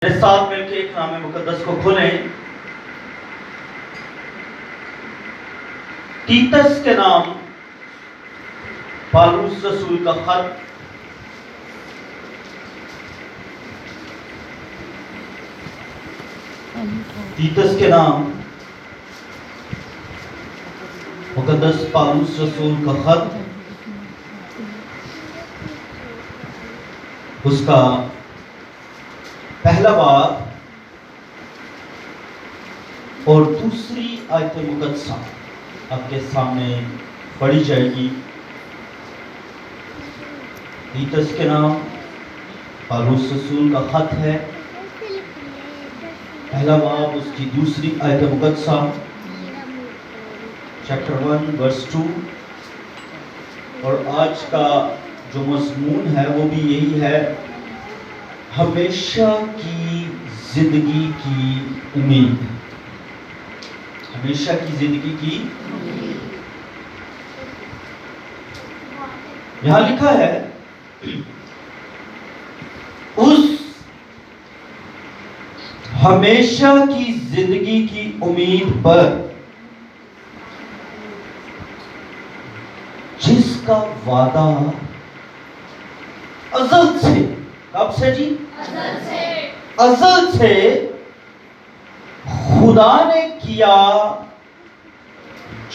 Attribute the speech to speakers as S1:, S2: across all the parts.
S1: میرے ساتھ مل کے ایک نام مقدس کو کھولیں۔ تیتس کے نام پالوس رسول کا خط، تیتس کے نام مقدس پالوس رسول کا خط، اس کا پہلا باب اور دوسری آیت مقدسہ آپ کے سامنے پڑھی جائے گی۔ تیتس کے نام پالوس رسول کا خط ہے، پہلا باب اس کی دوسری آیت مقدسہ چیپٹر 1 ورس 2، اور آج کا جو مضمون ہے وہ بھی یہی ہے، ہمیشہ کی زندگی کی امید۔ ہمیشہ کی زندگی کی یہاں لکھا ہے، اس ہمیشہ کی زندگی کی امید پر جس کا وعدہ ازل سے، کب سے جی؟ ازل سے خدا نے کیا،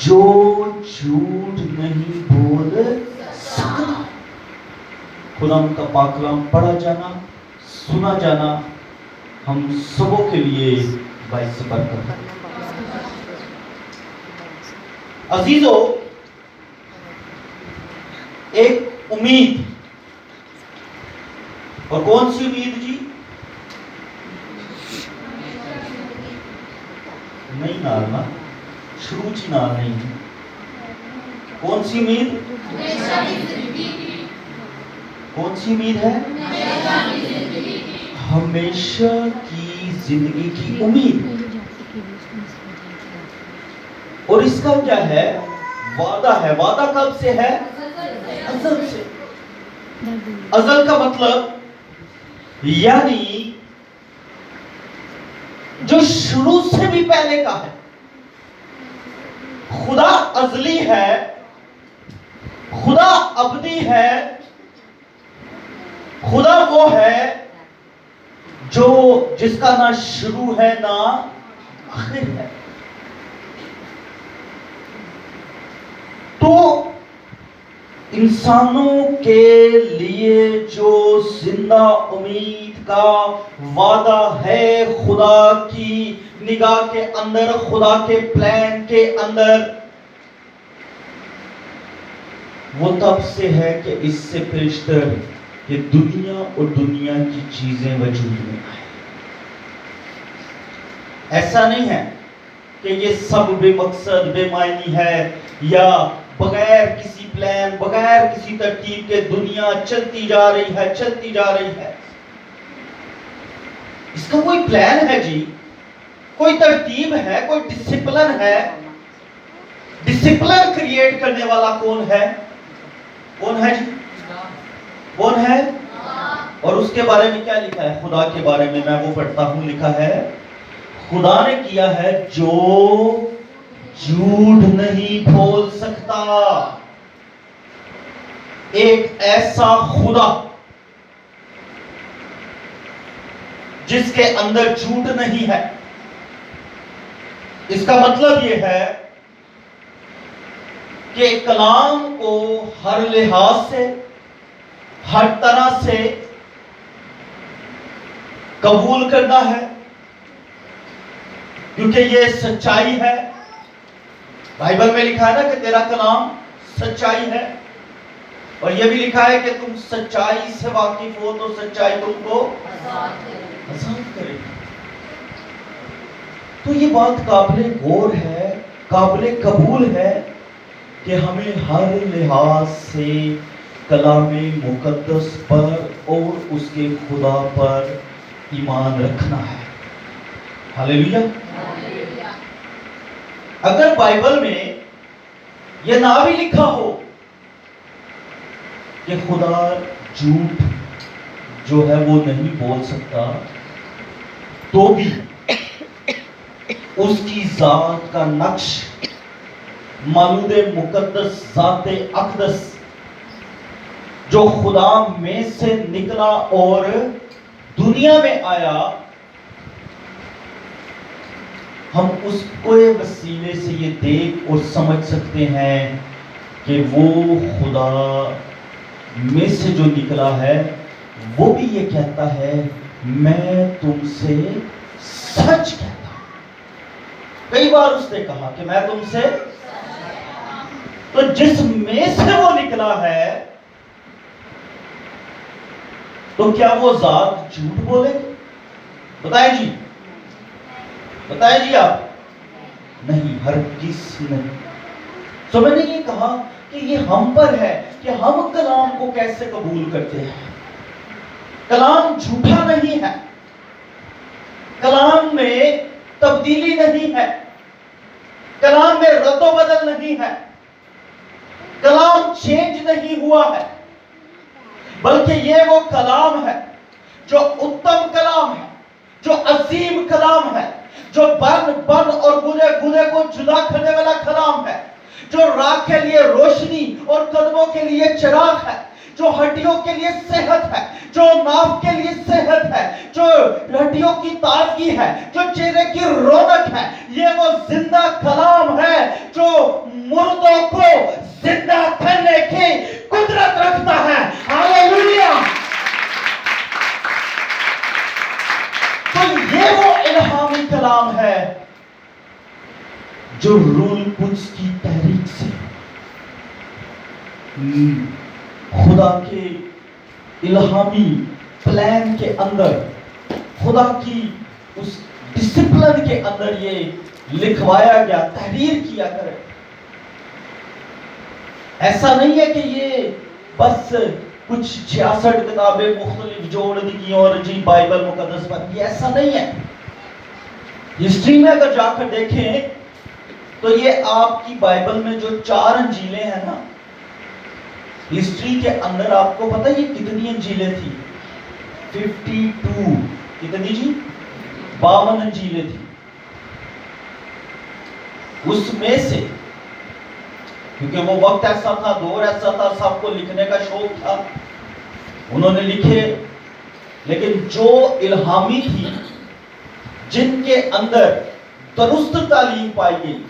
S1: جو جھوٹ نہیں بول سکتا۔ خدا ان کا پاک کلام پڑھا جانا، سنا جانا ہم سبوں کے لیے باعث برکت ہے۔ عزیزو، ایک امید، اور کون سی امید جی؟ نہیں نالنا، شروع چی نال نہیں، کون سی امید؟ کون سی امید ہے؟ ہمیشہ کی زندگی کی امید۔ اور اس کا کیا ہے؟ وعدہ ہے۔ وعدہ کب سے ہے؟ ازل سے۔ ازل کا مطلب یعنی جو شروع سے بھی پہلے کا ہے۔ خدا ازلی ہے، خدا ابدی ہے، خدا وہ ہے جو جس کا نہ شروع ہے نہ آخر ہے۔ تو انسانوں کے لیے جو زندہ امید کا وعدہ ہے، خدا کی نگاہ کے اندر، خدا کے پلان کے اندر، وہ تب سے ہے کہ اس سے پیشتر یہ دنیا اور دنیا کی چیزیں وجود میں آئیں۔ ایسا نہیں ہے کہ یہ سب بے مقصد، بے معنی ہے، یا بغیر کسی پلان، بغیر کسی ترتیب کے دنیا چلتی جا رہی ہے، چلتی جا رہی ہے۔ اس کا کوئی پلان ہے جی، کوئی ترتیب ہے، کوئی ڈسپلن ہے۔ ڈسپلن کریٹ کرنے والا کون ہے؟ کون ہے جی؟ کون ہے؟ اور اس کے بارے میں کیا لکھا ہے؟ خدا کے بارے میں میں وہ پڑھتا ہوں، لکھا ہے، خدا نے کیا ہے جو جھوٹ نہیں بول سکتا۔ ایک ایسا خدا جس کے اندر جھوٹ نہیں ہے۔ اس کا مطلب یہ ہے کہ کلام کو ہر لحاظ سے، ہر طرح سے قبول کرنا ہے، کیونکہ یہ سچائی ہے۔ بائبل میں لکھا ہے نا کہ تیرا کلام سچائی ہے، اور یہ بھی لکھا ہے کہ تم سچائی سے واقف ہو تو سچائی تم کو آزاد کرے گی۔ تو یہ بات قابل غور ہے، قابل قبول ہے کہ ہمیں ہر لحاظ سے کلام مقدس پر اور اس کے خدا پر ایمان رکھنا ہے۔ ہاللیلویا۔ اگر بائبل میں یہ نہ بھی لکھا ہو کہ خدا جھوٹ جو ہے وہ نہیں بول سکتا، تو بھی اس کی ذات کا نقش مولود مقدس ذات اقدس جو خدا میں سے نکلا اور دنیا میں آیا، ہم اس کو وسیلے سے یہ دیکھ اور سمجھ سکتے ہیں کہ وہ خدا میں سے جو نکلا ہے وہ بھی یہ کہتا ہے میں تم سے سچ کہتا ہوں۔ کئی بار اس نے کہا کہ میں تم سے، تو جس میں سے وہ نکلا ہے تو کیا وہ ذات جھوٹ بولے گی؟ بتائیں جی، بتائیں جی آپ، نہیں، ہرگز نہیں۔ تو میں نے یہ کہا کہ یہ ہم پر ہے کہ ہم کلام کو کیسے قبول کرتے ہیں۔ کلام جھوٹا نہیں ہے، کلام میں تبدیلی نہیں ہے، کلام میں رد و بدل نہیں ہے، کلام چینج نہیں ہوا ہے، بلکہ یہ وہ کلام ہے جو اتم کلام ہے، جو عظیم کلام ہے، جو بن اور گنے کو جدا کرنے والا کلام ہے، جو راہ کے لیے روشنی اور قدموں کے لیے چراغ ہے، جو ہڈیوں کے لیے صحت ہے، جو ناف کے لیے صحت ہے، جو ہڈیوں کی تازگی ہے، جو چہرے کی رونق ہے۔ یہ وہ زندہ کلام ہے جو مردوں کو زندہ کرنے کی قدرت رکھتا ہے۔ ہاللیلویا! تو یہ وہ الہامی کلام ہے جو روح القدس کی تحریک سے خدا کے الہامی پلان کے اندر، خدا کی اس ڈسپلن کے اندر یہ لکھوایا گیا، تحریر کیا کرے۔ ایسا نہیں ہے کہ یہ بس کچھ 66 کتابیں مختلف جوڑ دی گئی اور جی بائبل مقدس بن گئی، ایسا نہیں ہے۔ ہسٹری میں اگر جا کر دیکھیں تو یہ آپ کی بائبل میں جو 4 انجیلیں ہیں نا، ہسٹری کے اندر آپ کو پتہ یہ کتنی انجیلیں تھی؟ 52۔ کتنی جی؟ 52 انجیلیں تھی۔ اس میں سے کیونکہ وہ وقت ایسا تھا، دور ایسا تھا، سب کو لکھنے کا شوق تھا، انہوں نے لکھے، لیکن جو الہامی تھی، جن کے اندر درست تعلیم پائی گئی،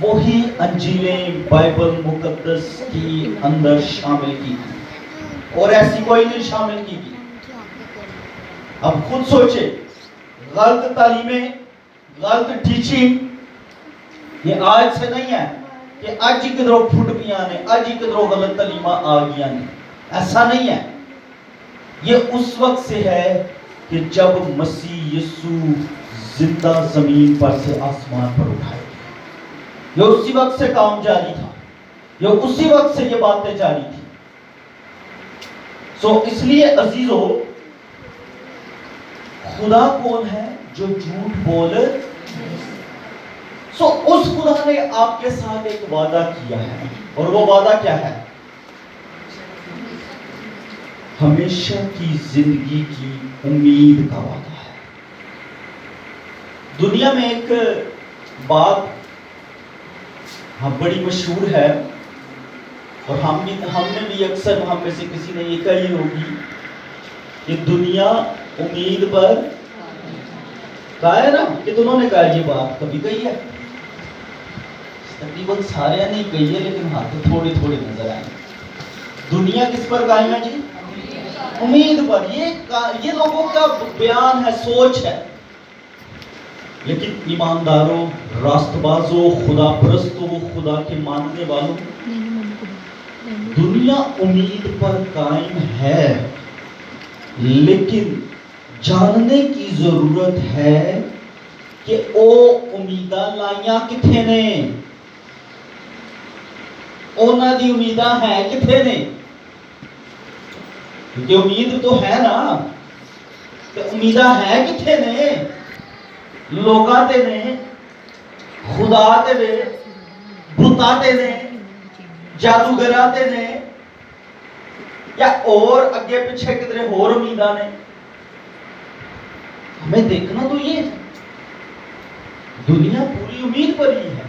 S1: وہی انجیلیں بائبل مقدس کی اندر شامل کی گئی، اور ایسی کوئی نہیں شامل کی گئی۔ اب خود سوچے، غلط تعلیمیں، غلط ٹیچنگ یہ آج سے نہیں ہے کہ آج ہی کدھروں پھٹ پیاں نے، آج ہی کدھروں غلط تعلیمہ آ گیا نے، ایسا نہیں ہے۔ یہ اس وقت سے ہے کہ جب مسیح یسوع زندہ زمین پر سے آسمان پر اٹھائے، یہ اسی وقت سے کام جاری تھا، یہ اسی وقت سے یہ باتیں جاری تھی۔ اس لیے عزیزو، خدا کون ہے جو جھوٹ بول، اس خدا نے آپ کے ساتھ ایک وعدہ کیا ہے، اور وہ وعدہ کیا ہے؟ ہمیشہ کی زندگی کی امید کا وعدہ ہے۔ دنیا میں ایک بات بڑی مشہور ہے، اور ہم نے بھی اکثر، ہم میں سے کسی نے یہ کہی ہوگی کہ دنیا امید پر، کہا ہے نا، کہ انہوں نے کہا یہ بات کبھی کہی ہے؟ تقریباً سارے نہیں کہی ہے، لیکن ہاتھ تھوڑے تھوڑے نظر آئے۔ دنیا کس پر قائم ہے جی؟ امید پر۔ یہ لوگوں کا بیان ہے، سوچ ہے، لیکن ایمانداروں، راست بازوں، خدا پرستوں، خدا کے ماننے والوں، دنیا امید پر قائم ہے، لیکن جاننے کی ضرورت ہے کہ او امیداں لائیاں کتھے نے، اونا دی امیداں ہیں کتھے نے؟ کیونکہ امید تو ہے نا، تو امیداں ہیں کتھے نے؟ لوگاں تے نے، خدا تے نے، بھوتاں تے نے، جادوگراں تے نے، یا اور اگے پیچھے کدھر ہور امیداں نے؟ ہمیں دیکھنا تو یہ ہے، دنیا پوری امید پر ہی ہے،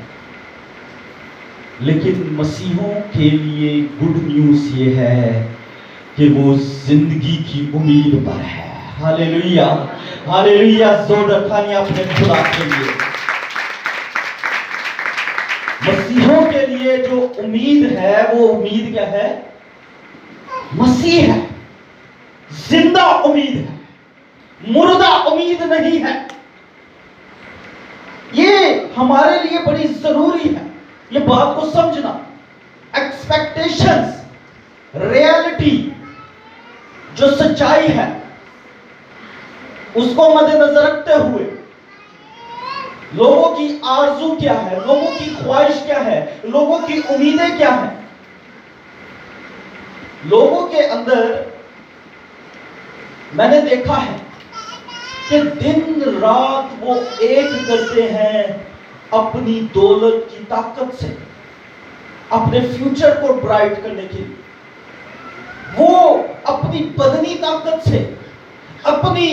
S1: لیکن مسیحوں کے لیے گڈ نیوز یہ ہے کہ وہ زندگی کی امید پر ہے۔ ہاللیلویا، ہاللیلویا، زور رکھانی اپنے خدا کے لیے۔ مسیحوں کے لیے جو امید ہے وہ امید کیا ہے؟ مسیح ہے، زندہ امید ہے، مردہ امید نہیں ہے۔ یہ ہمارے لیے بڑی ضروری ہے یہ بات کو سمجھنا۔ ایکسپیکٹیشنز، ریالٹی، جو سچائی ہے اس کو مد نظر رکھتے ہوئے لوگوں کی آرزو کیا ہے، لوگوں کی خواہش کیا ہے، لوگوں کی امیدیں کیا ہیں، لوگوں کے اندر میں نے دیکھا ہے کہ دن رات وہ ایک کرتے ہیں اپنی دولت کی طاقت سے اپنے فیوچر کو برائٹ کرنے کے لیے، وہ اپنی بدنی طاقت سے، اپنی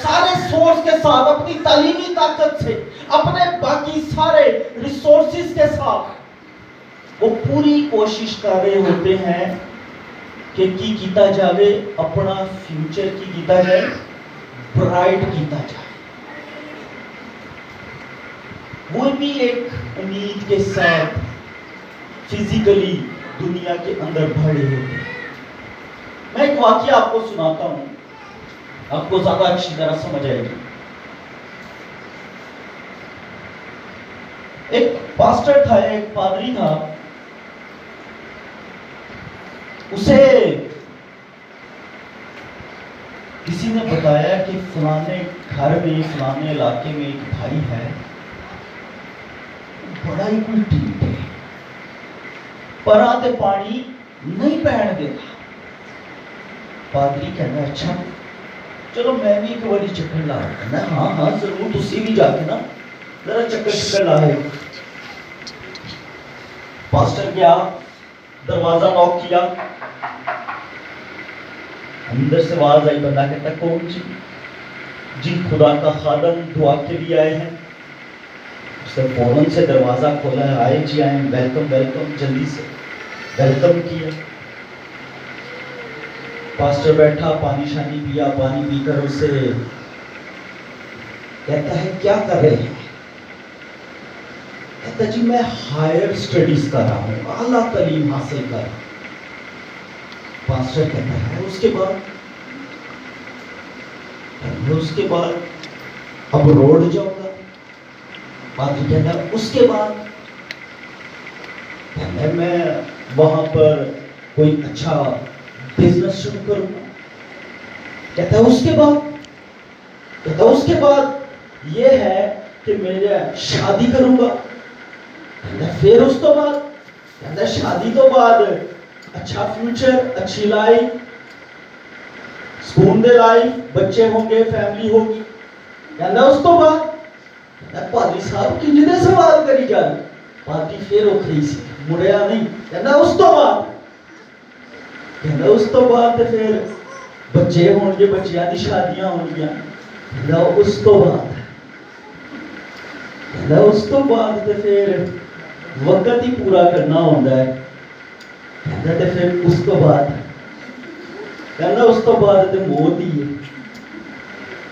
S1: سارے سورس کے ساتھ، اپنی تعلیمی طاقت سے، اپنے باقی سارے ریسورسز کے ساتھ وہ پوری کوشش کر رہے ہوتے ہیں کہ کی کیتا جاوے اپنا فیوچر کی کیتا جائے برائٹ کیتا جائے۔ وہ بھی ایک امید کے ساتھ فزیکلی دنیا کے اندر بڑھے ہوتے ہیں۔ میں ایک واقعہ آپ کو سناتا ہوں، آپ کو زیادہ اچھی طرح سمجھ آئے گی۔ ایک پاسٹر تھا، ایک پادری تھا، اسے کسی نے بتایا کہ فلانے گھر میں، فلانے علاقے میں ایک بھائی ہے، بڑا ہی کوئی ٹھیک ہے، پراتے پانی نہیں پہن دیتا۔ پادری کہنا اچھا چلو میں بھی ایک بڑی چکر لا رہا ہوں۔ ہاں ہاں ضرور، تسی بھی جا کے نا ذرا چکر لائے۔ پاسٹر گیا، دروازہ نوک کیا، اندر سے آواز آئی، بندہ کہتا کون جی؟ جی خدا کا خادم دعا کے لیے آئے ہیں۔ اس نے فوراً سے دروازہ کھولا ہے، آئے جی آئے، ویلکم ویلکم، جلدی سے ویلکم کیا۔ پاسٹر بیٹھا، پانی شانی پیا، پانی پی کر اسے کہتا ہے کیا کر رہے ہیں؟ کہتا جی میں ہائر سٹڈیز کر رہا ہوں، اعلیٰ تعلیم حاصل کر رہا ہوں۔ پاسٹر کہتا ہے اس کے بعد اب روڈ جاؤں گا۔ پادری کہتا ہے اس کے بعد کہتا ہے میں وہاں پر کوئی اچھا بزنس شروع کروں گا۔ کہتا ہے اس کے بعد، کہتا ہے اس کے بعد یہ ہے کہ میں شادی کروں گا۔ کہتا ہے پھر اس تو بعد، کہتا ہے شادی تو بعد اچھا فیوچر، اچھی لائف، سکون دے لائف، بچے ہوں گے، فیملی ہوگی۔ کہتا ہے اس تو بعد، کہتا ہے پادری صاحب کتنے سوال کری جا رہے؟ پادری پھر اکھری سی مڑیا نہیں، کہتا ہے اس تو بعد، کہتا ہے اس تو بعد پھر بچے ہوں گے، بچیاں دی شادیاں ہوں گیا۔ کہتا ہے اس تو بعد، کہتا ہے اس تو بعد پھر وقت ہی پورا کرنا ہوتا ہے۔ کہتا ہے پھر اس تو بعد، کہتا اس تو بعد تو موت ہی ہے۔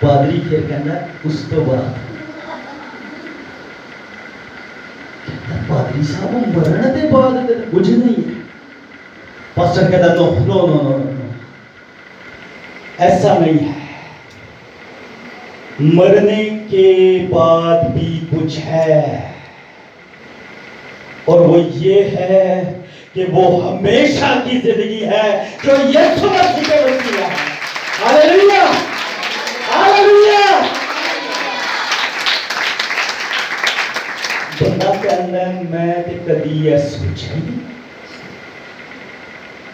S1: پادری پھر کہتا ہے اس تو بعد، کہتا ہے پادری صاحب مرنے دے بعد کچھ نہیں ہے۔ پاسٹر کہتا نو نو نو نو نو، ایسا نہیں ہے، مرنے کے بعد بھی کچھ ہے، اور وہ یہ ہے کہ وہ ہمیشہ کی زندگی ہے جو یسوع مسیح کے وسیلہ ہے۔ ہاللیلویا، ہاللیلویا۔ بندہ کہنا ہے میں تے کدی یہ سوچا ہی نہیں۔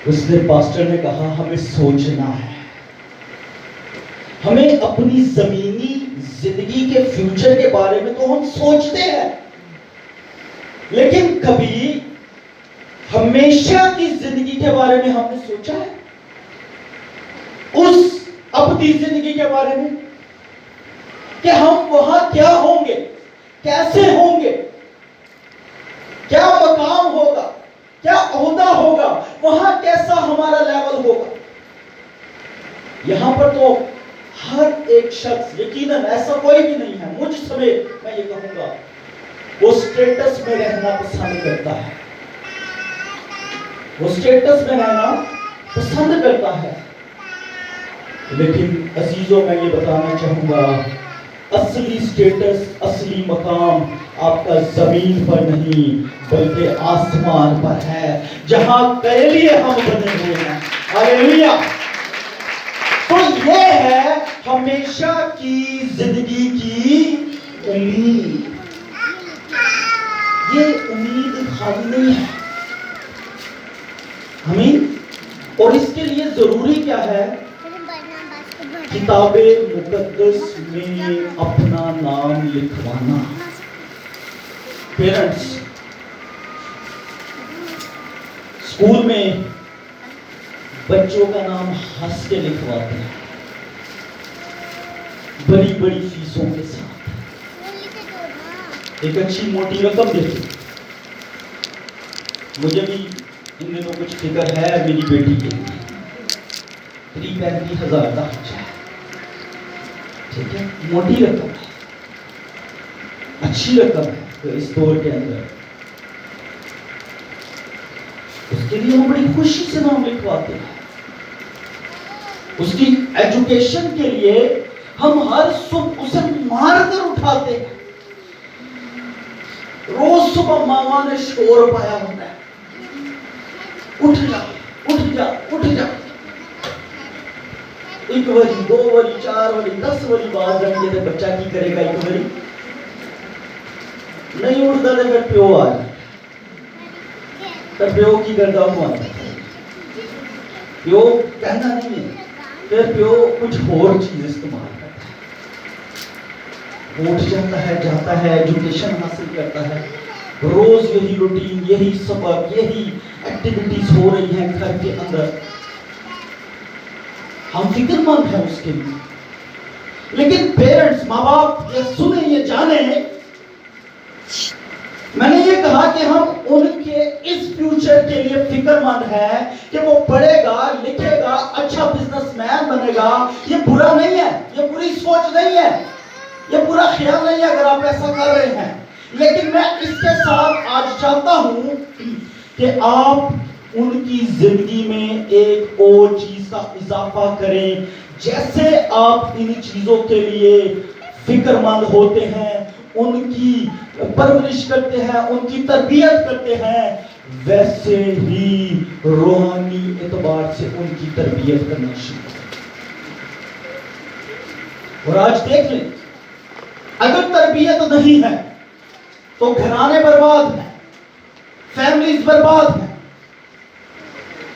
S1: اس نے پاسٹر نے کہا ہمیں سوچنا ہے، ہمیں اپنی زمینی زندگی کے فیوچر کے بارے میں تو ہم سوچتے ہیں، لیکن کبھی ہمیشہ کی زندگی کے بارے میں ہم نے سوچا ہے؟ اس اپنی زندگی کے بارے میں کہ ہم وہاں کیا ہوں گے، کیسے ہوں گے، کیا مقام ہوگا، کیا عہدہ ہوگا، وہاں کیسا ہمارا لیول ہوگا۔ یہاں پر تو ہر ایک شخص، یقیناً ایسا کوئی بھی نہیں ہے مجھ سمیت، میں یہ کہوں گا، وہ سٹیٹس میں رہنا پسند کرتا ہے، وہ سٹیٹس میں رہنا پسند کرتا ہے۔ لیکن عزیزوں، میں یہ بتانا چاہوں گا، اصلی سٹیٹس، اصلی مقام آپ کا زمین پر نہیں بلکہ آسمان پر ہے، جہاں کے لیے ہم بنے ہوئے ہیں۔ ہاللیلویہ۔ تو یہ ہے ہمیشہ کی زندگی کی امید۔ یہ امید خالی نہیں ہے، ہمیں، اور اس کے لیے ضروری کیا ہے؟ کتاب مقدس میں اپنا نام لکھوانا۔ پیرنٹس اسکول میں بچوں کا نام ہنس کے لکھواتے ہیں، بڑی بڑی فیسوں کے ساتھ، ایک اچھی موٹی رقم دیتے۔ مجھے بھی ان دنوں کچھ فکر ہے میری بیٹی کے لیے، 35,000 کا خرچہ ہے، ٹھیک ہے، موٹی رقم ہے، اچھی رقم ہے، تو اس دور کے اندر اس کے لیے ہم بڑی خوشی سے نام لکھواتے ہیں۔ اس کی ایجوکیشن کے لیے ہم ہر صبح اسے مار کر اٹھاتے ہیں، روز صبح ماما نے شور پایا ہوتا ہے، اٹھ جا اٹھ جا اٹھ جا، 1 وری 2 وری 4 وری 10 وری بعد رنگے تھے، بچہ کی کرے گا، 1 وری نہیں اٹھتا تھا، پھر پیو آ جائے، پھر پیو کی کرتا ہوں آتا ہے، پیو کہنا نہیں ہے، پھر پیو کچھ اور چیز استعمال کرتا ہے، اٹھ جاتا ہے، جاتا ہے، ایجوکیشن حاصل کرتا ہے، روز یہی روٹین، یہی سبق، یہی ایکٹیویٹیز ہو رہی ہیں گھر کے اندر، ہم فکر مند ہیں اس کے لیے۔ لیکن پیرنٹس، ماں باپ، یہ سنیں، یہ جانیں، میں نے یہ کہا کہ ہم ان کے اس فیوچر کے لیے فکر مند ہیں کہ وہ پڑھے گا، لکھے گا، اچھا بزنس مین بنے گا۔ یہ برا نہیں ہے، یہ بری سوچ نہیں ہے، یہ برا خیال نہیں ہے اگر آپ ایسا کر رہے ہیں، لیکن میں اس کے ساتھ آج چاہتا ہوں کہ آپ ان کی زندگی میں ایک اور چیز کا اضافہ کریں۔ جیسے آپ ان چیزوں کے لیے فکر مند ہوتے ہیں، ان کی پرورش کرتے ہیں، ان کی تربیت کرتے ہیں، ویسے ہی روحانی اعتبار سے ان کی تربیت کرنا شروع کریں۔ اور آج دیکھ لیں، اگر تربیت نہیں ہے تو گھرانے برباد ہیں، فیملیز برباد ہیں،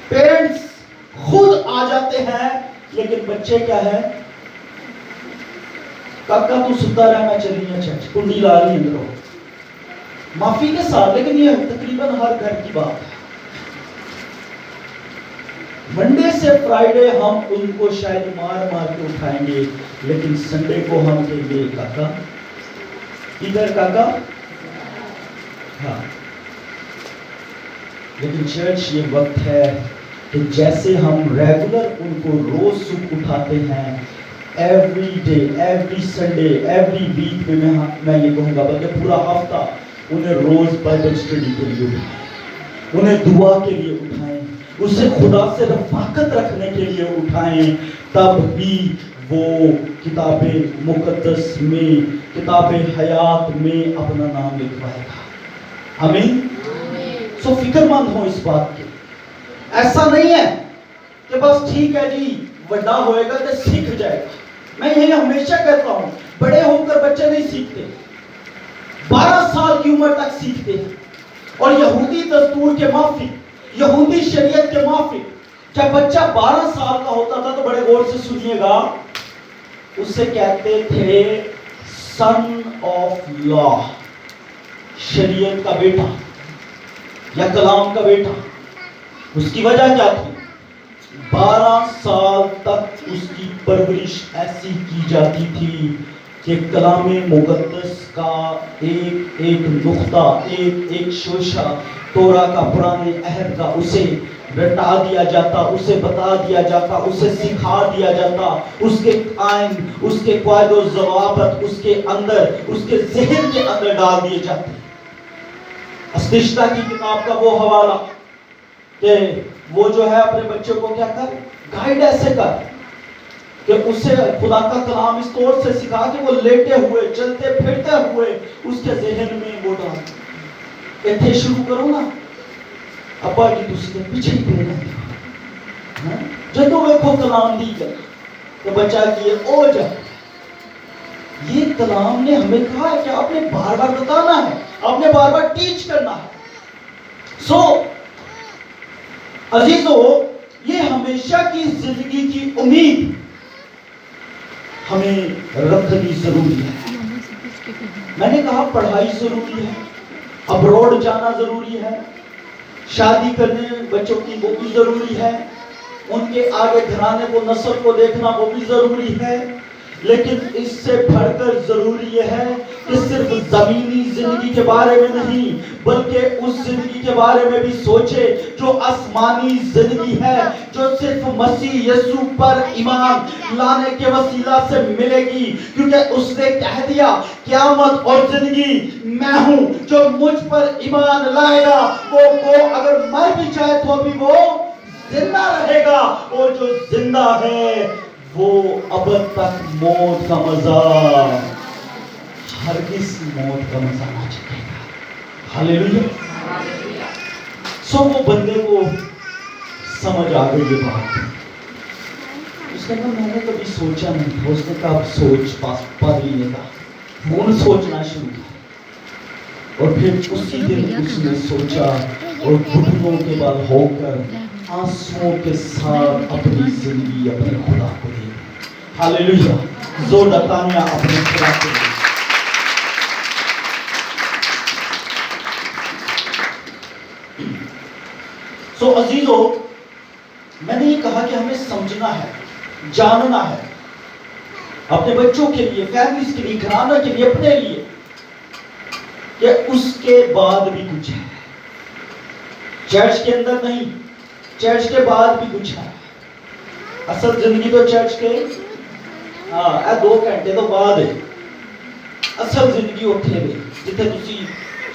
S1: پیرنٹس خود آ جاتے ہیں، لیکن بچے کیا ہے؟ کاکا تو ستا رہا، میں چلی ہیں چرچ، کنڈی لا رہی اندروں، معافی کے ساتھ، لیکن یہ تقریباً ہر گھر کی بات ہے۔ منڈے سے فرائیڈے ہم ان کو شاید مار کے اٹھائیں گے، لیکن سنڈے کو ہم کہیں گے کاکا ادھر، کاکا ہاں۔ لیکن چرچ یہ وقت ہے کہ جیسے ہم ریگولر ان کو روز صبح اٹھاتے ہیں، every day, every Sunday, every week میں یہ کہوں گا بلکہ پورا ہفتہ انہیں روز بائبل اسٹڈی کے لیے اٹھائیں، انہیں دعا کے لیے اٹھائیں، اسے خدا سے رفاقت رکھنے کے لیے اٹھائیں، تب بھی وہ کتاب مقدس میں، کتاب حیات میں اپنا نام لکھوائے گا۔ آمین۔ سو فکر مند ہو اس بات کے، ایسا نہیں ہے کہ بس ٹھیک ہے جی بڑا ہوئے گا تو سیکھ جائے گا۔ میں یہ ہمیشہ کہتا ہوں، بڑے ہو کر بچے نہیں سیکھتے، 12 سال کی عمر تک سیکھتے ہیں، اور یہودی دستور کے موافق، یہودی شریعت کے موافق جب بچہ 12 سال کا ہوتا تھا تو بڑے غور سے سنیے گا، اسے کہتے تھے سن آف لا، شریعت کا بیٹا یا کلام کا بیٹا۔ اس کی وجہ کیا تھی؟ 12 سال تک اس کی پرورش ایسی کی جاتی تھی کہ کلام مقدس کا ایک ایک نقطہ، ایک ایک شوشہ تورا کا، پرانے عہد کا، اسے رٹا دیا جاتا، اسے بتا دیا جاتا، اسے سکھا دیا جاتا، اس کے آئین، اس کے قواعد و ضوابط اس کے اندر، اس کے ذہن کے اندر ڈال دیے جاتے. استشتا کی کتاب کا وہ حوالہ کہ وہ جو ہے اپنے بچوں کو کیا کر، گائیڈ ایسے کر کہ اسے خدا کا کلام اس طور سے سکھا کہ وہ لیٹے ہوئے، چلتے پھرتے ہوئے اس کے ذہن میں وہ ڈال. ایتھے شروع کرو نا ابا جی تسی تے پیچھے ہی پہ رہتے ہو، جدوں ویکھو کلام دی گل کہ بچہ کیے او جا. یہ کلام نے ہمیں کہا ہے کہ آپ نے بار بار بتانا ہے، آپ نے بار بار ٹیچ کرنا ہے. سو عزیزو، یہ ہمیشہ کی زندگی کی امید ہمیں رکھنی ضروری ہے. میں نے کہا پڑھائی ضروری ہے، ابروڈ جانا ضروری ہے، شادی کرنے بچوں کی وہ بھی ضروری ہے، ان کے آگے گھرانے کو، نسل کو دیکھنا وہ بھی ضروری ہے. لیکن اس سے بڑھ کر ضروری یہ ہے کہ صرف زمینی زندگی کے بارے میں نہیں بلکہ اس زندگی کے بارے میں بھی سوچے جو آسمانی زندگی ہے، جو صرف مسیح یسوع پر ایمان لانے کے وسیلہ سے ملے گی. کیونکہ اس نے کہہ دیا قیامت اور زندگی میں ہوں، جو مجھ پر ایمان لائے گا وہ اگر مر بھی جائے تو بھی وہ زندہ رہے گا، اور جو زندہ ہے وہ ابد تک موت کا مزہ، ہرگز موت کا مزہ نہ چکے گا. ہاللیلویا. سو وہ بندے کو سمجھ آ گئی یہ بات. اس نے کہا میں نے کبھی سوچا نہیں تھا. اس نے کہا اب سوچ پا لیے گا. وہ سوچنا شروع کیا اور پھر اسی دن اس نے سوچا اور گھٹنوں کے بل ہو کر آنسوؤں کے ساتھ اپنی زندگی اپنے خدا کو دی. ہاللیلویا. زور ڈکانیاں اپنے خدا کو دی. سو عزیزو، میں نے یہ کہا کہ ہمیں سمجھنا ہے، جاننا ہے اپنے بچوں کے لیے، فیملیز کے لیے، گھرانہ کے لیے، اپنے لیے، کہ اس کے بعد بھی کچھ ہے. چرچ کے اندر نہیں، چرچ کے بعد بھی کچھ ہے. اصل زندگی تو چرچ کے 2 گھنٹے تو بعد ہے. اصل زندگی اتنے بھی جتنے تسی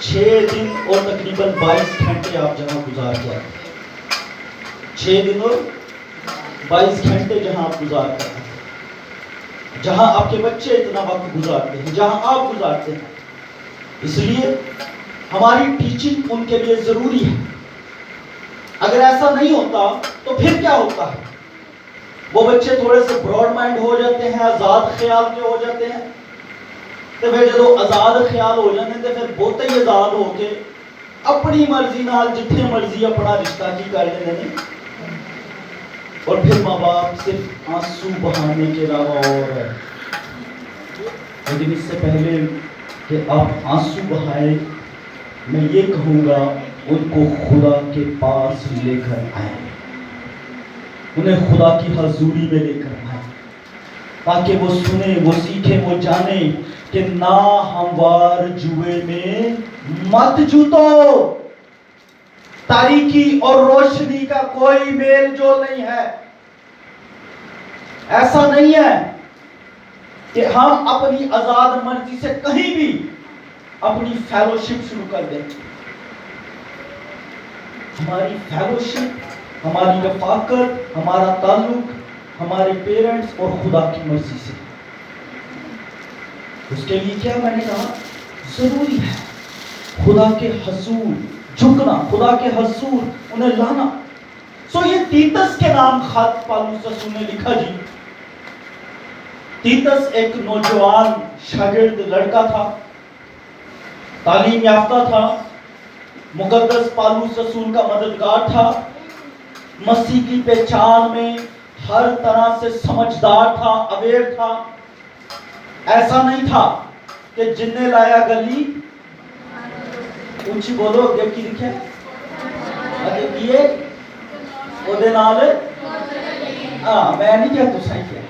S1: 6 دن اور تقریباً 22 گھنٹے آپ جہاں گزار کے آتے ہیں. 6 دن اور 22 گھنٹے جہاں آپ گزار کر آتے ہیں، جہاں آپ کے بچے اتنا وقت گزارتے ہیں، جہاں آپ گزارتے ہیں. اس لیے ہماری ٹیچنگ ان کے لیے ضروری ہے. اگر ایسا نہیں ہوتا تو پھر کیا ہوتا ہے؟ وہ بچے تھوڑے سے براڈ مائنڈ ہو جاتے ہیں، آزاد خیال کے ہو جاتے ہیں. تو پھر جب آزاد خیال ہو جاتے ہیں تو پھر بہتے ہی آزاد ہو کے اپنی مرضی نال جتنے مرضی اپنا رشتہ کی کر لیتے ہیں. اور پھر ماں باپ صرف آنسو بہانے کے علاوہ اور ہے. لیکن اس سے پہلے کہ آپ آنسو بہائیں، میں یہ کہوں گا ان کو خدا کے پاس لے کر آئیں، انہیں خدا کی حضوری میں لے کر آئیں، تاکہ وہ سنیں، وہ سیکھیں، وہ جانیں کہ نہ ہموار جوئے میں مت جوتو. تاریکی اور روشنی کا کوئی میل جول نہیں ہے. ایسا نہیں ہے کہ ہم اپنی آزاد مرضی سے کہیں بھی اپنی فیلوشپ شروع کر دیں. ہماری فیلوشپ، ہماری رفاقت، ہمارا تعلق ہمارے پیرنٹس اور خدا کی مرضی سے. اس کے لیے کیا میں نے کہا ضروری ہے خدا کے حضور جھکنا، خدا کے حضور انہیں لانا. سو یہ تیتس کے نام خط پالوس رسول نے لکھا. جی تیتس ایک نوجوان شاگرد لڑکا تھا، تعلیم یافتہ تھا، مقدس پالوس رسول کا مددگار تھا، مسیح کی پہچان میں ہر طرح سے سمجھدار تھا، اویئر تھا. ایسا نہیں تھا کہ جن نے لایا گلی اونچی بولو اگے کی لکھے اگے کیے او دے نال میں نہیں کہا تو صحیح ہے.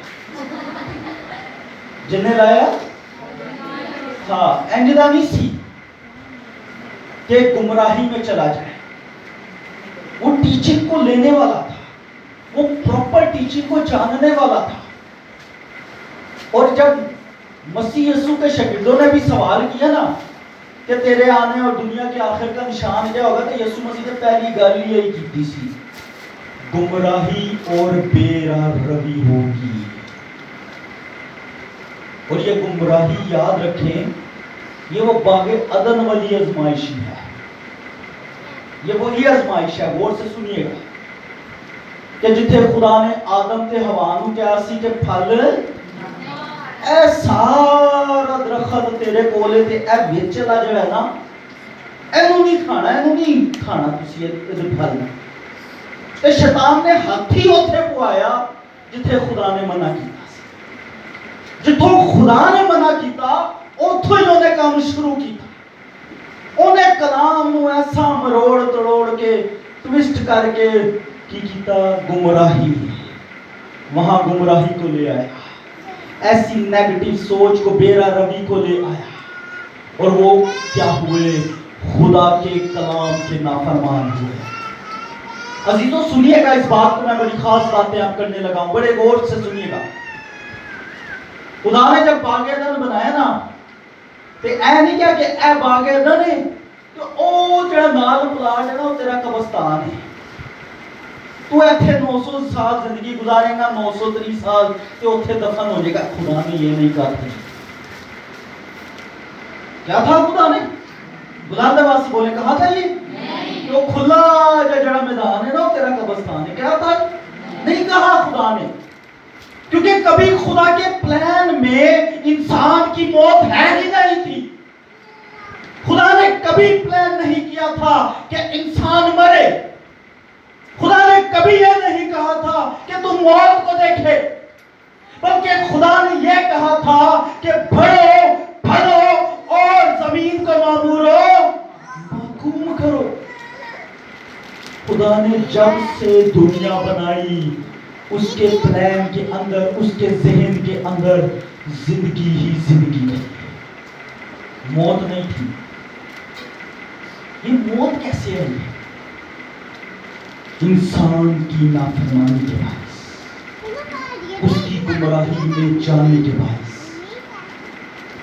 S1: جن نے لایا ہاں انجدہ نہیں سی کہ گمراہی میں چلا جائے. وہ ٹیچنگ کو لینے والا تھا, وہ پراپر ٹیچنگ کو جاننے والا تھا. اور جب مسیح یسوع کے شاگردوں نے بھی سوال کیا نا کہ تیرے آنے اور دنیا کے آخر کا نشان کیا ہوگا, تو یسوع مسیح نے پہلی گل یہی کی سی, گمراہی اور بے راہ روی ہوگی. اور یہ گمراہی یاد رکھیں, یہ وہ باغ عدن والی آزمائش ہے. یہ وہی آزمائش ہے, غور سے سنیے گا, کہ جتھے خدا نے آدم تے حوا نوں کہا سی کہ پھل اے سارا درخت تیرے کولے تے اے وچ لا جڑا ہے نا, اینو نہیں کھانا تسی اے پھل. تے شیطان نے ہاتھ ہی اوتھے پوایا جتھے خدا نے منع کیتا سی. جتھوں خدا نے منع کیتا اوتھوں ہی انہیں کام شروع کیتا. انہیں کلام نو ایسا مروڑ تڑوڑ کے ٹویسٹ کر کے کی کیتا, گمراہی, وہاں گمراہی کو لے آیا, ایسی نیگیٹو سوچ کو, بے راہ روی کو لے آیا. اور وہ کیا ہوئے, خدا کے کلام کے نافرمان ہوئے. عزیزوں سنیے گا اس بات کو, میں بڑی خاص باتیں آپ کرنے لگا ہوں, بڑے غور سے سنیے گا. خدا نے جب باغ عدن بنایا نا, تے اے نہیں کیا کہ اے باغ عدن ہے تو او جڑا نال پلاٹ ہے نا وہ تیرا قبرستان ہے, تو ایتھے 900 سال زندگی گزارے گا, 930 سال تے اوتھے دفن ہو جائے گا. خدا نے یہ نہیں کہا. کیا تھا خدا نے بلند آواز سے بولے, کہا تھا یہ تو کھلا جڑا میدان ہے نا وہ تیرا قبرستان ہے, کیا تھا, نہیں کہا خدا نے. کیونکہ کبھی خدا کے پلان میں انسان کی موت ہے ہی نہیں تھی. خدا نے کبھی پلان نہیں کیا تھا کہ انسان مرے. خدا نے کبھی یہ نہیں کہا تھا کہ تم موت کو دیکھے, بلکہ خدا نے یہ کہا تھا کہ بڑھو بڑھو اور زمین کو معمور و محکوم کرو. خدا نے جب سے دنیا بنائی اس کے پلان کے اندر, اس کے ذہن کے اندر زندگی ہی زندگی تھی, موت نہیں تھی. یہ موت کیسے آئی؟ انسان کی نافرمانی کے باعث, اس کی گمراہی میں جانے کے باعث,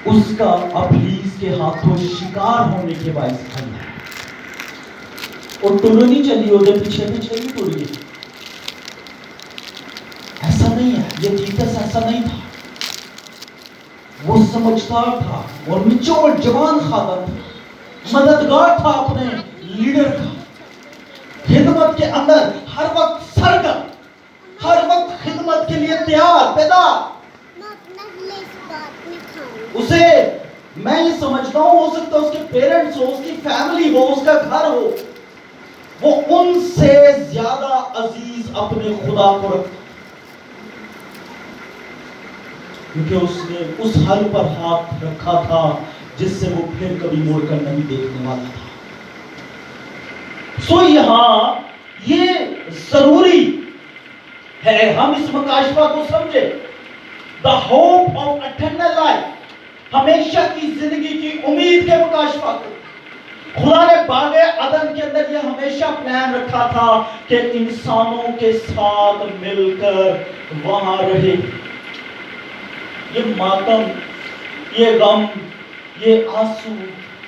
S1: اس کا ابلیس کے ہاتھوں شکار ہونے کے باعث آئی ہے. اور ٹولو نہیں چلی, وہ پیچھے پیچھے نہیں ٹول گئی. ایسا نہیں ہے, یہ تیتس ایسا نہیں تھا. وہ سمجھدار تھا اور مچور جوان خادم تھا, مددگار تھا اپنے لیڈر کا, خدمت کے اندر ہر وقت سرگرم, ہر وقت خدمت کے لیے تیار بیدار. اسے میں یہ سمجھتا ہوں, ہو سکتا ہے اس کے پیرنٹس ہو, اس کی فیملی ہو, اس کا گھر ہو, وہ ان سے زیادہ عزیز اپنے خدا کو رکھتا, کیونکہ اس نے اس حل پر ہاتھ رکھا تھا جس سے وہ پھر کبھی موڑ کر نہیں دیکھنے والا تھا. سو یہاں یہ ضروری ہے ہم اس مکاشفہ کو سمجھیں. The hope of eternal life, ہمیشہ کی زندگی کی امید کے مکاشفہ کو. خدا نے باغ عدن کے اندر یہ ہمیشہ پلان رکھا تھا کہ انسانوں کے ساتھ مل کر وہاں رہے. یہ ماتم, یہ غم, یہ آنسو,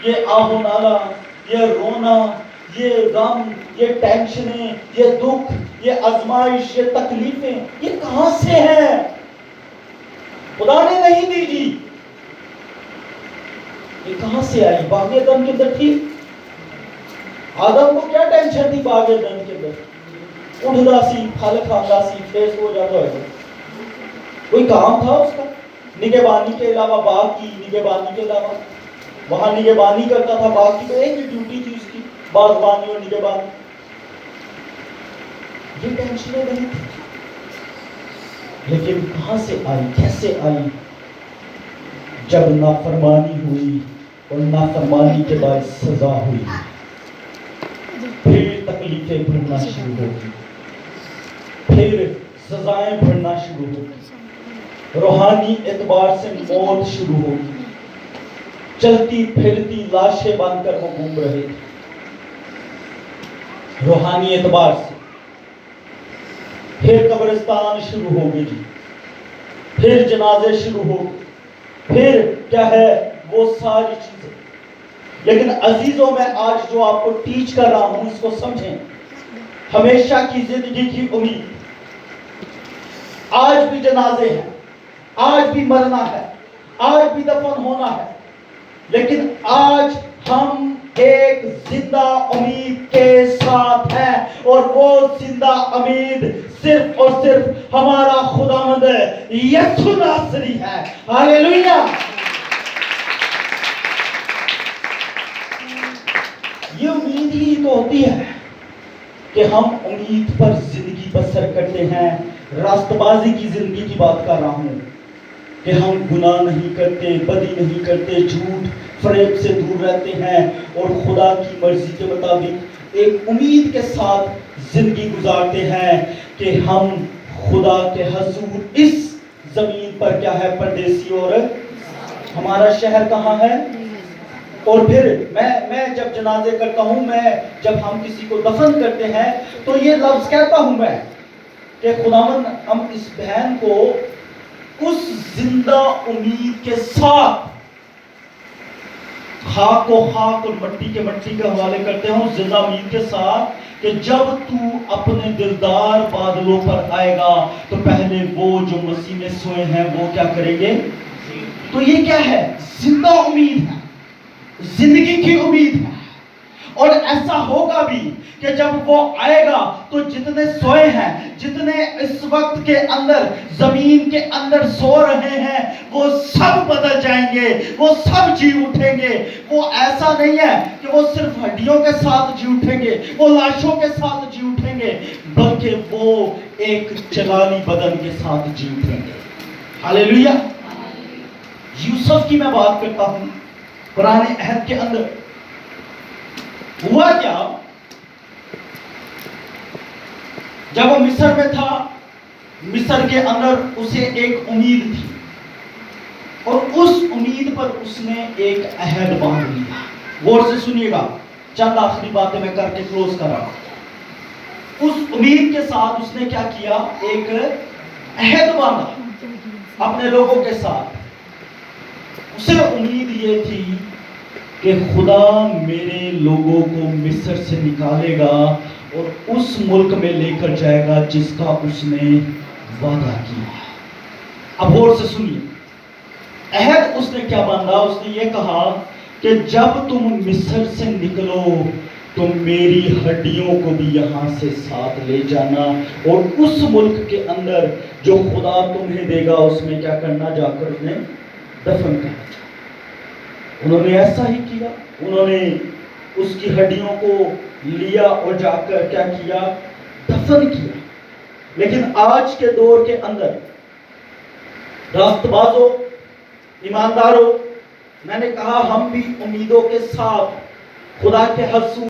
S1: یہ آہ و نالہ, یہ رونا, یہ غم, یہ ٹینشنیں, یہ دکھ, یہ آزمائش, یہ تکلیفیں, یہ کہاں سے ہیں؟ خدا نے نہیں دی جی. یہ کہاں سے آئی؟ باغ عدن کے اندر تھی. آدم کو کیا ٹینشن تھی باغ عدن کے اندر؟ اٹھدا سی, پھل کھاتا سی, فیس ہو جاتا ہے. کوئی کام تھا اس کا نگہبانی کے علاوہ, باغ کی نگہبانی کے علاوہ؟ وہاں نگہبانی کرتا تھا باغ کی, تو ایک ہی ڈیوٹی تھی اس کی, باغبانی اور نگہبانی. یہ ٹینشنیں نہیں تھی. لیکن کہاں سے آئی, کیسے آئی؟ جب نافرمانی ہوئی اور نافرمانی کے بعد سزا ہوئی, پھر تکلیفیں بڑھنا شروع ہو گئی, پھر سزائیں بڑھنا شروع ہو گئی, روحانی اعتبار سے موت شروع ہو گئی. چلتی پھرتی لاشیں بن کر وہ گھوم رہے تھے. روحانی اعتبار سے پھر قبرستان شروع ہو گئی جی، پھر جنازے شروع ہو گئے، پھر کیا ہے وہ ساری چیزیں. لیکن عزیزوں میں آج جو آپ کو ٹیچ کر رہا ہوں اس کو سمجھیں. ہمیشہ کی زندگی کی امید، آج بھی جنازے ہیں، آج بھی مرنا ہے، آج بھی دفن ہونا ہے، لیکن آج ہم ایک زندہ امید کے ساتھ ہیں، اور وہ زندہ امید صرف اور صرف ہمارا خداوند یسوع ناصری ہے. ہاللیلویہ. یہ امید ہی تو ہوتی ہے کہ ہم امید پر زندگی بسر کرتے ہیں. راست بازی کی زندگی کی بات کر رہا ہوں کہ ہم گناہ نہیں کرتے، بدی نہیں کرتے، جھوٹ فریب سے دور رہتے ہیں، اور خدا کی مرضی کے مطابق ایک امید کے ساتھ زندگی گزارتے ہیں کہ ہم خدا کے حضور اس زمین پر کیا ہے پردیسی، اور ہمارا شہر کہاں ہے. اور پھر میں جب جنازے کرتا ہوں، جب ہم کسی کو دفن کرتے ہیں تو یہ لفظ کہتا ہوں میں کہ خداوند ہم اس بہن کو اس زندہ امید کے ساتھ خاک کو خاک اور مٹی کے مٹی کے حوالے کرتے ہیں، اس زندہ امید کے ساتھ کہ جب تو اپنے دلدار بادلوں پر آئے گا تو پہلے وہ جو مسیح میں سوئے ہیں وہ کیا کریں گے. تو یہ کیا ہے؟ زندہ امید ہے، زندگی کی امید ہے. اور ایسا ہوگا بھی کہ جب وہ آئے گا تو جتنے سوئے ہیں، جتنے اس وقت کے اندر زمین کے اندر سو رہے ہیں، وہ سب بدل جائیں گے، وہ سب جی اٹھیں گے. وہ ایسا نہیں ہے کہ وہ صرف ہڈیوں کے ساتھ جی اٹھیں گے، وہ لاشوں کے ساتھ جی اٹھیں گے، بلکہ وہ ایک جلالی بدن کے ساتھ جی اٹھیں گے. ہاللیلویہ. یوسف کی میں بات کرتا ہوں. پرانے عہد کے اندر ہوا کیا؟ جب وہ مصر میں تھا، مصر کے اندر اسے ایک امید تھی، اور اس امید پر اس نے ایک عہد باندھ لیا. غور سے سنیے گا، چند آخری باتیں میں کر کے کلوز کر رہا ہوں. اس امید کے ساتھ اس نے کیا کیا؟ ایک عہد باندھا اپنے لوگوں کے ساتھ. اسے امید یہ تھی کہ خدا میرے لوگوں کو مصر سے نکالے گا اور اس ملک میں لے کر جائے گا جس کا اس نے وعدہ کیا. اب غور سے سنیے، عہد اس نے کیا باندھا؟ اس نے یہ کہا کہ جب تم مصر سے نکلو تو میری ہڈیوں کو بھی یہاں سے ساتھ لے جانا، اور اس ملک کے اندر جو خدا تمہیں دے گا اس میں کیا کرنا، جا کر انہیں دفن کرنا. انہوں نے ایسا ہی کیا. انہوں نے اس کی ہڈیوں کو لیا اور جا کر کیا کیا؟ دفن کیا. لیکن آج کے دور کے اندر راست بازوں، ایمانداروں، میں نے کہا ہم بھی امیدوں کے ساتھ خدا کے حضور